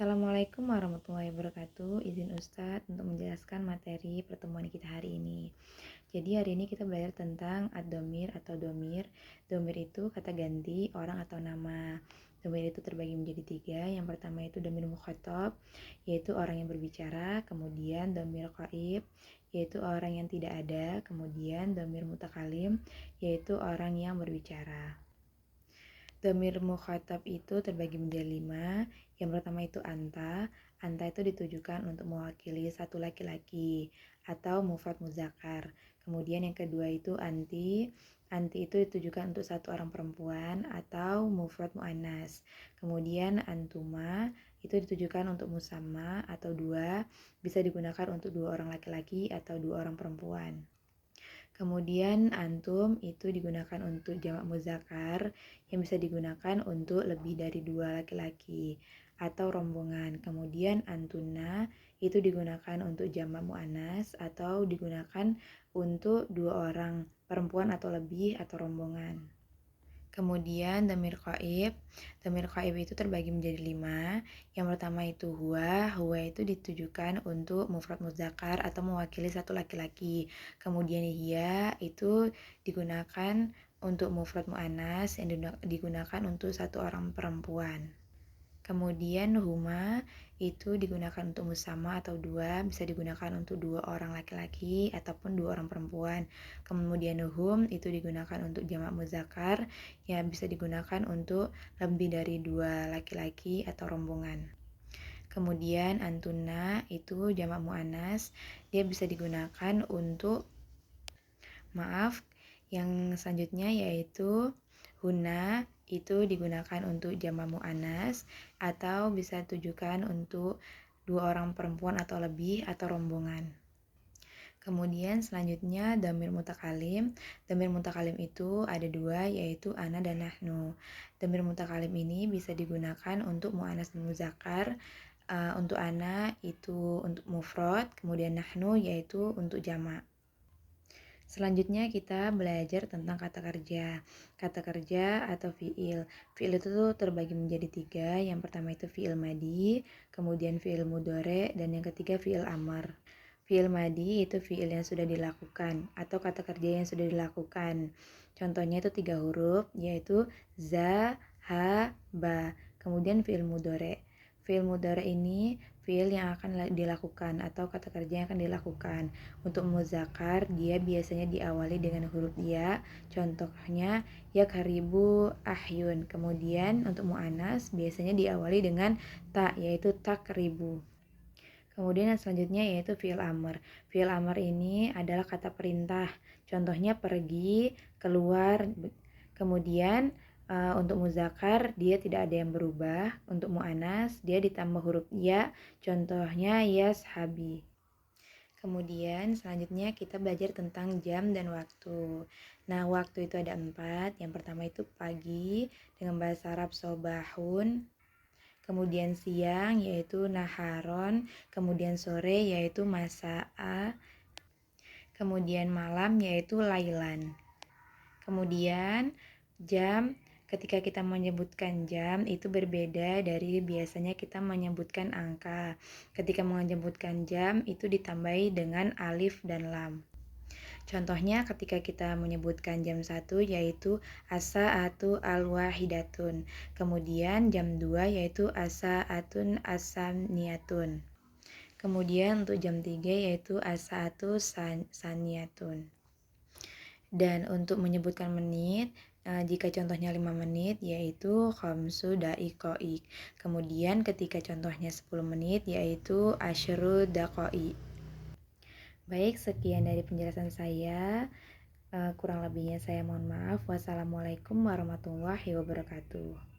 Assalamualaikum warahmatullahi wabarakatuh. Izin Ustadz untuk menjelaskan materi pertemuan kita hari ini. Jadi hari ini kita belajar tentang ad-dhamir atau domir. Domir itu kata ganti orang atau nama. Domir itu terbagi menjadi tiga. Yang pertama itu domir mukhatab, yaitu orang yang berbicara. Kemudian domir qaib, yaitu orang yang tidak ada. Kemudian domir mutakalim, yaitu orang yang berbicara. Dhamir mukhatab itu terbagi menjadi 5. Yang pertama itu anta. Anta itu ditujukan untuk mewakili satu laki-laki atau mufrad muzakkar. Kemudian yang kedua itu anti. Anti itu ditujukan untuk satu orang perempuan atau mufrad muannas. Kemudian antuma itu ditujukan untuk musamma atau dua, bisa digunakan untuk dua orang laki-laki atau dua orang perempuan. Kemudian antum itu digunakan untuk jamak muzakkar yang bisa digunakan untuk lebih dari dua laki-laki atau rombongan. Kemudian antuna itu digunakan untuk jamak muannas atau digunakan untuk dua orang perempuan atau lebih atau rombongan. Kemudian dhamir qaib. Dhamir qaib itu terbagi menjadi 5. Yang pertama itu huwa. Huwa itu ditujukan untuk mufrad muzakkar atau mewakili satu laki-laki. Kemudian hiya itu digunakan untuk mufrad muannas yang digunakan untuk satu orang perempuan. Kemudian huma itu digunakan untuk musamma atau dua, bisa digunakan untuk dua orang laki-laki ataupun dua orang perempuan. Kemudian hum itu digunakan untuk jamak muzakkar, yang bisa digunakan untuk lebih dari dua laki-laki atau rombongan. Kemudian antuna itu jamak muannas, dia bisa digunakan untuk yang selanjutnya yaitu huna itu digunakan untuk jamak muannas atau bisa ditujukan untuk dua orang perempuan atau lebih atau rombongan. Kemudian selanjutnya dhamir mutakalim. Dhamir mutakalim itu ada dua, yaitu ana dan nahnu. Dhamir mutakalim ini bisa digunakan untuk muannas dan muzakkar. Untuk ana itu untuk mufrad, kemudian nahnu yaitu untuk jamak. Selanjutnya kita belajar tentang kata kerja. Kata kerja atau fiil. Fiil itu terbagi menjadi 3. Yang pertama itu fiil madi, kemudian fiil mudhore, dan yang ketiga fiil amar. Fiil madi itu fiil yang sudah dilakukan atau kata kerja yang sudah dilakukan. Contohnya itu 3 huruf, yaitu za, ha, ba. Kemudian fiil mudhore. Fiil mudhore ini fiil yang akan dilakukan atau kata kerja yang akan dilakukan. Untuk muzakkar dia biasanya diawali dengan huruf ya. Contohnya ya karibu ahyun. Kemudian untuk muannas biasanya diawali dengan ta, yaitu takribu. Kemudian yang selanjutnya yaitu fiil amr. Fiil amr ini adalah kata perintah. Contohnya pergi, keluar. Kemudian untuk muzakkar dia tidak ada yang berubah. Untuk muannas dia ditambah huruf ya. Contohnya yashabi. Kemudian selanjutnya kita belajar tentang jam dan waktu. Nah, waktu itu ada 4. Yang pertama itu pagi dengan bahasa Arab sobahun. Kemudian siang yaitu naharon. Kemudian sore yaitu masa'a. Kemudian malam yaitu lailan. Kemudian jam, ketika kita menyebutkan jam itu berbeda dari biasanya kita menyebutkan angka. Ketika menyebutkan jam itu ditambahi dengan alif dan lam. Contohnya ketika kita menyebutkan jam 1 yaitu as-sa'atu al-wahidatun. Kemudian jam 2 yaitu as-sa'atun as-saniyatun. Kemudian untuk jam 3 yaitu as-sa'atu saniyatun. Dan untuk menyebutkan menit, jika contohnya 5 menit yaitu khamsu da'iqa'iq. Kemudian ketika contohnya 10 menit yaitu asyru daqa'iq. Baik, sekian dari penjelasan saya. Kurang lebihnya saya mohon maaf. Wassalamualaikum warahmatullahi wabarakatuh.